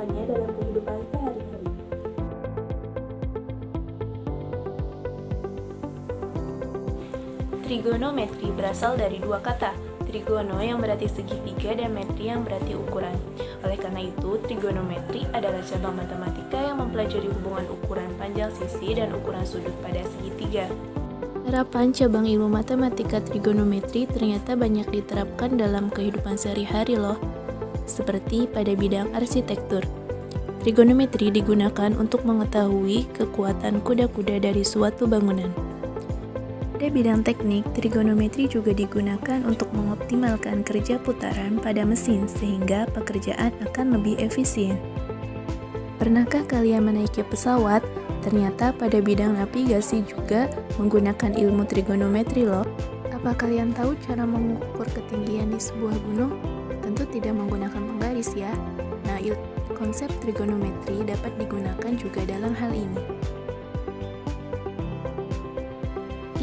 menggunakannya dalam kehidupan sehari-hari. Trigonometri berasal dari dua kata, trigono yang berarti segitiga dan metri yang berarti ukuran. Oleh karena itu, trigonometri adalah cabang matematika yang mempelajari hubungan ukuran panjang sisi dan ukuran sudut pada segitiga. Penerapan cabang ilmu matematika trigonometri ternyata banyak diterapkan dalam kehidupan sehari-hari loh, seperti pada bidang arsitektur. Trigonometri digunakan untuk mengetahui kekuatan kuda-kuda dari suatu bangunan. Pada bidang teknik, trigonometri juga digunakan untuk mengoptimalkan kerja putaran pada mesin sehingga pekerjaan akan lebih efisien. Pernahkah kalian menaiki pesawat? Ternyata pada bidang navigasi juga menggunakan ilmu trigonometri loh. Apa kalian tahu cara mengukur ketinggian di sebuah gunung? Tentu tidak menggunakan penggaris ya. Nah, konsep trigonometri dapat digunakan juga dalam hal ini.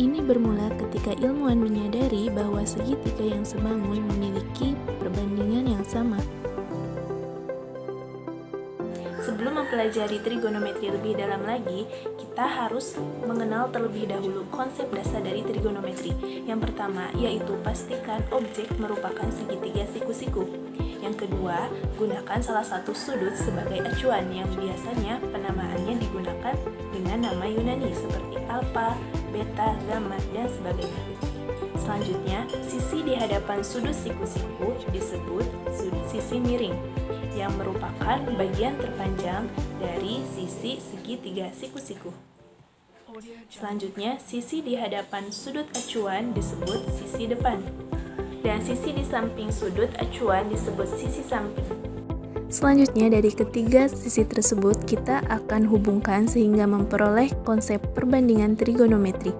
Ini bermula ketika ilmuwan menyadari bahwa segitiga yang sebangun memiliki perbandingan yang sama. Sebelum mempelajari trigonometri lebih dalam lagi, kita harus mengenal terlebih dahulu konsep dasar dari trigonometri. Yang pertama, yaitu pastikan objek merupakan segitiga siku-siku. Yang kedua, gunakan salah satu sudut sebagai acuan yang biasanya penamaannya digunakan dengan nama Yunani seperti alfa, beta, gamma, dan sebagainya. Selanjutnya, sisi di hadapan sudut siku-siku disebut sisi miring, yang merupakan bagian terpanjang dari sisi segitiga siku-siku. Selanjutnya, sisi di hadapan sudut acuan disebut sisi depan, dan sisi di samping sudut acuan disebut sisi samping. Selanjutnya, dari ketiga sisi tersebut, kita akan hubungkan sehingga memperoleh konsep perbandingan trigonometri.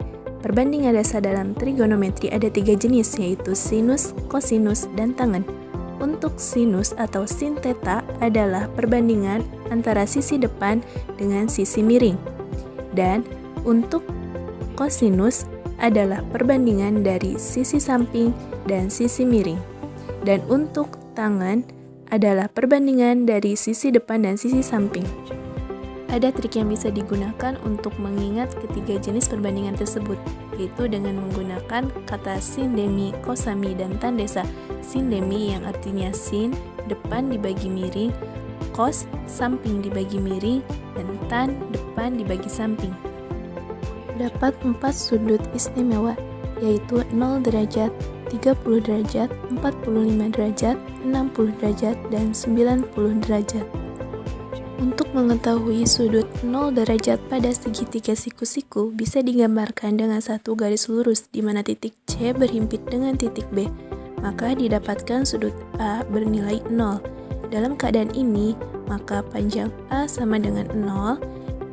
Perbandingan dasar dalam trigonometri ada 3 jenis, yaitu sinus, kosinus, dan tangen. Untuk sinus atau sin theta adalah perbandingan antara sisi depan dengan sisi miring. Dan untuk kosinus adalah perbandingan dari sisi samping dan sisi miring. Dan untuk tangen adalah perbandingan dari sisi depan dan sisi samping. Ada trik yang bisa digunakan untuk mengingat ketiga jenis perbandingan tersebut, yaitu dengan menggunakan kata sin, demi, kosami, dan tan desa. Sin demi yang artinya sin, depan dibagi miring, kos, samping dibagi miring, dan tan, depan dibagi samping. Dapat 4 sudut istimewa, yaitu 0 derajat, 30 derajat, 45 derajat, 60 derajat, dan 90 derajat. Untuk mengetahui sudut 0 derajat pada segitiga siku-siku bisa digambarkan dengan satu garis lurus di mana titik C berhimpit dengan titik B, maka didapatkan sudut A bernilai 0. Dalam keadaan ini, maka panjang A sama dengan 0,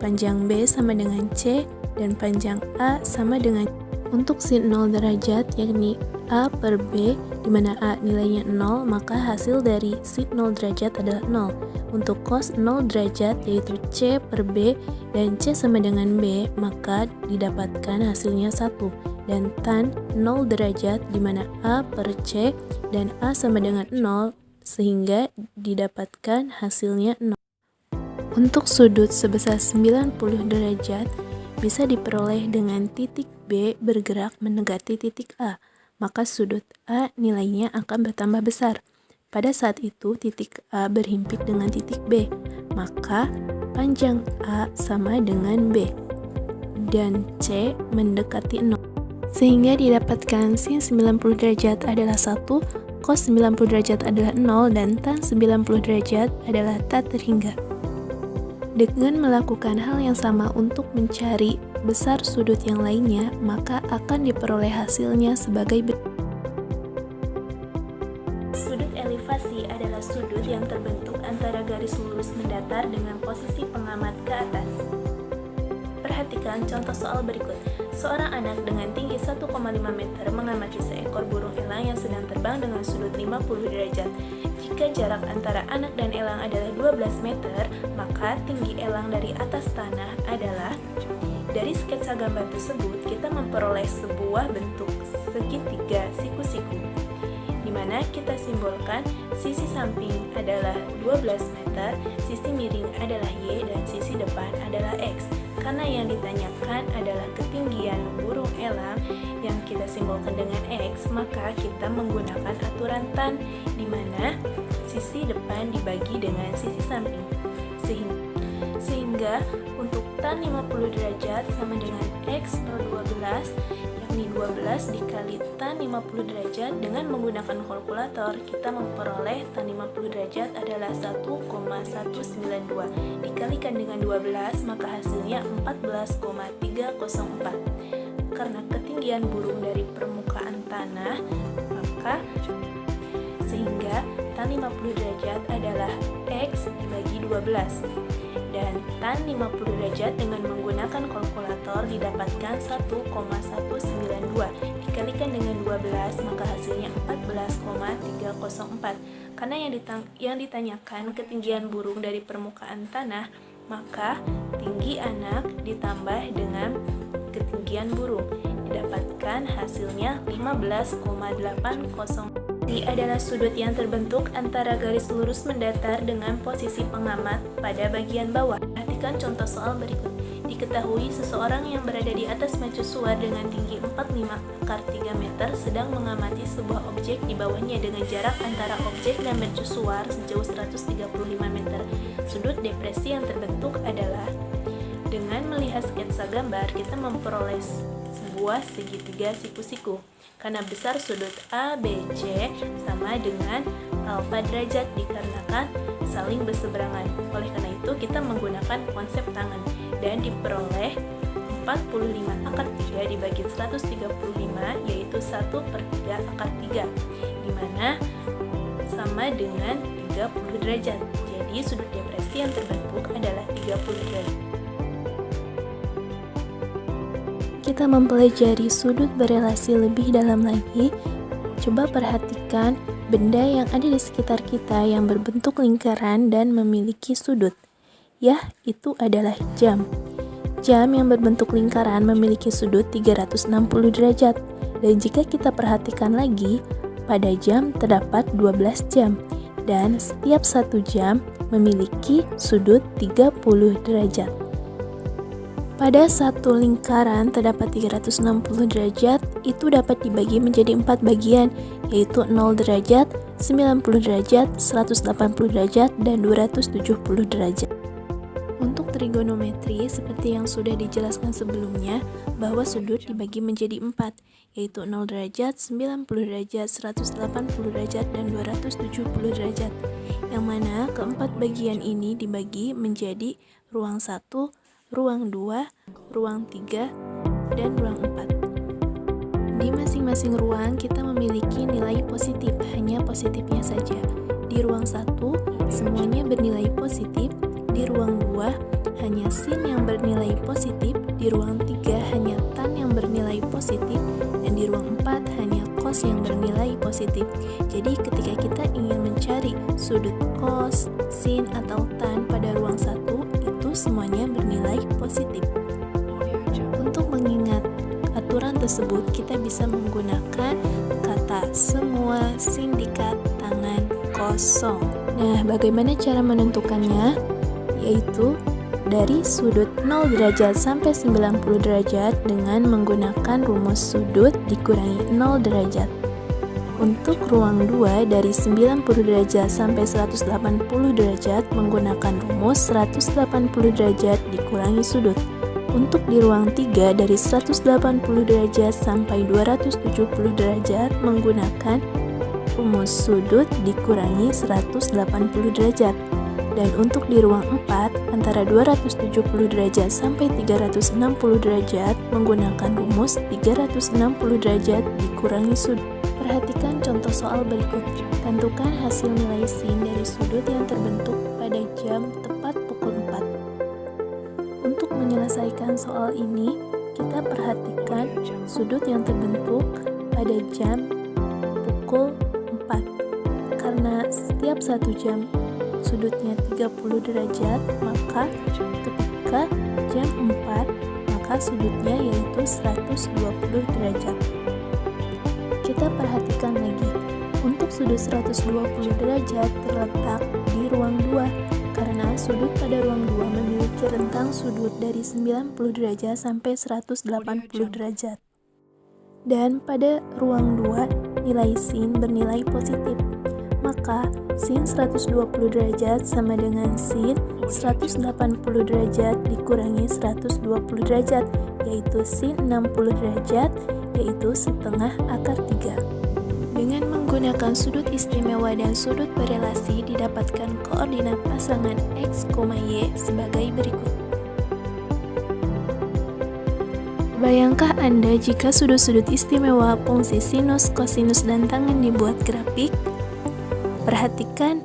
panjang B sama dengan C, dan panjang A sama dengan untuk sin 0 derajat yakni A per B, di mana A nilainya 0, maka hasil dari sin 0 derajat adalah 0. Untuk cos 0 derajat yaitu C per B dan C sama dengan B, maka didapatkan hasilnya 1. Dan tan 0 derajat di mana A per C dan A sama dengan 0, sehingga didapatkan hasilnya 0. Untuk sudut sebesar 90 derajat bisa diperoleh dengan titik B bergerak mendekati titik A, maka sudut A nilainya akan bertambah besar. Pada saat itu titik A berhimpit dengan titik B, maka panjang A sama dengan B, dan C mendekati 0. Sehingga didapatkan sin 90 derajat adalah 1, cos 90 derajat adalah 0, dan tan 90 derajat adalah tak terhingga. Dengan melakukan hal yang sama untuk mencari besar sudut yang lainnya, maka akan diperoleh hasilnya sebagai Sudut elevasi adalah sudut yang terbentuk antara garis lurus mendatar dengan posisi pengamat ke atas. Perhatikan contoh soal berikut. Seorang anak dengan tinggi 1,5 meter mengamati seekor burung elang yang sedang terbang dengan sudut 50 derajat. Jika jarak antara anak dan elang adalah 12 meter, maka tinggi elang dari atas tanah adalah. Dari sketsa gambar tersebut, kita memperoleh sebuah bentuk segitiga siku-siku, di mana kita simbolkan sisi samping adalah 12 meter, sisi yang kita simbolkan dengan X, maka kita menggunakan aturan tan, di mana sisi depan dibagi dengan sisi samping. Sehingga untuk tan 50 derajat sama dengan X per 12, yakni 12 dikali tan 50 derajat. Dengan menggunakan kalkulator, kita memperoleh tan 50 derajat adalah 1,192. Dikalikan dengan 12, maka hasilnya 14,304. Karena ketinggian burung dari permukaan tanah, maka sehingga tan 50 derajat adalah X dibagi 12. Dan tan 50 derajat dengan menggunakan kalkulator didapatkan 1,192. Dikalikan dengan 12, maka hasilnya 14,304. Karena yang ditanyakan ketinggian burung dari permukaan tanah, maka tinggi anak ditambah dengan ketinggian burung, didapatkan hasilnya 15,800. Ini adalah sudut yang terbentuk antara garis lurus mendatar dengan posisi pengamat pada bagian bawah. Perhatikan contoh soal berikut. Diketahui seseorang yang berada di atas mercusuar dengan tinggi 45 akar 3 meter sedang mengamati sebuah objek di bawahnya dengan jarak antara objek dan mercusuar sejauh 135 meter. Sudut depresi yang terbentuk adalah, dengan melihat sketsa gambar, kita memperoleh sebuah segitiga siku-siku. Karena besar sudut ABC sama dengan alfa derajat dikarenakan saling berseberangan. Oleh karena itu, kita menggunakan konsep tangan dan diperoleh 45 akar 3 dibagi 135, yaitu 1/3 akar 3, dimana sama dengan 30 derajat. Jadi sudut depresi yang terbentuk adalah 30 derajat. Kita mempelajari sudut berelasi lebih dalam lagi. Coba perhatikan benda yang ada di sekitar kita yang berbentuk lingkaran dan memiliki sudut. Ya, itu adalah jam. Jam yang berbentuk lingkaran memiliki sudut 360 derajat. Dan jika kita perhatikan lagi, pada jam terdapat 12 jam. Dan setiap satu jam memiliki sudut 30 derajat. Pada satu lingkaran terdapat 360 derajat, itu dapat dibagi menjadi 4 bagian, yaitu 0 derajat, 90 derajat, 180 derajat, dan 270 derajat. Untuk trigonometri, seperti yang sudah dijelaskan sebelumnya, bahwa sudut dibagi menjadi 4, yaitu 0 derajat, 90 derajat, 180 derajat, dan 270 derajat. Yang mana keempat bagian ini dibagi menjadi ruang 1, ruang 2, ruang 3, dan ruang 4. Di masing-masing ruang kita memiliki nilai positif, hanya positifnya saja. Di ruang 1, semuanya bernilai positif. Di ruang 2, hanya sin yang bernilai positif. Di ruang 3, hanya tan yang bernilai positif. Dan di ruang 4, hanya cos yang bernilai positif. Jadi ketika kita ingin mencari sudut cos, sin, atau tan pada ruang 1, itu semuanya bernilai positif. Untuk mengingat aturan tersebut, kita bisa menggunakan kata semua sindikat tangan kosong. Nah, bagaimana cara menentukannya? Yaitu dari sudut 0 derajat sampai 90 derajat dengan menggunakan rumus sudut dikurangi 0 derajat. Untuk ruang 2 dari 90 derajat sampai 180 derajat menggunakan rumus 180 derajat dikurangi sudut. Untuk di ruang 3 dari 180 derajat sampai 270 derajat menggunakan rumus sudut dikurangi 180 derajat. Dan untuk di ruang 4 antara 270 derajat sampai 360 derajat menggunakan rumus 360 derajat dikurangi sudut. Perhatikan contoh soal berikut. Tentukan hasil nilai sin dari sudut yang terbentuk pada jam tepat pukul 4. Untuk menyelesaikan soal ini, kita perhatikan sudut yang terbentuk pada jam pukul 4. Karena setiap satu jam sudutnya 30 derajat, maka ketika jam 4, maka sudutnya yaitu 120 derajat. Kita perhatikan lagi, untuk sudut 120 derajat terletak di ruang 2, karena sudut pada ruang 2 memiliki rentang sudut dari 90 derajat sampai 180 derajat. Dan pada ruang 2, nilai sin bernilai positif. Maka sin 120 derajat sama dengan sin 180 derajat dikurangi 120 derajat, yaitu sin 60 derajat, yaitu setengah akar 3. Dengan menggunakan sudut istimewa dan sudut berelasi didapatkan koordinat pasangan X, Y sebagai berikut. Bayangkah Anda jika sudut-sudut istimewa fungsi sinus, kosinus, dan tangen dibuat grafik? Perhatikan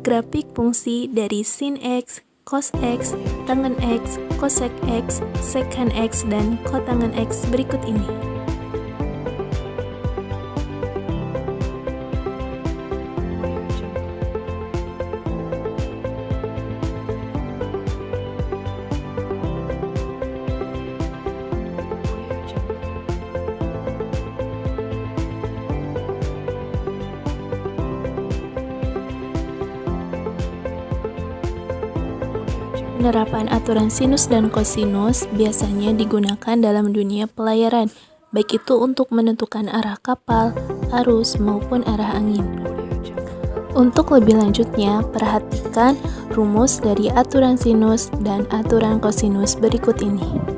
grafik fungsi dari sin X, cos X, tangen X, cosec X, secant X, dan kotangen X berikut ini. Penerapan aturan sinus dan kosinus biasanya digunakan dalam dunia pelayaran, baik itu untuk menentukan arah kapal, arus, maupun arah angin. Untuk lebih lanjutnya, perhatikan rumus dari aturan sinus dan aturan kosinus berikut ini.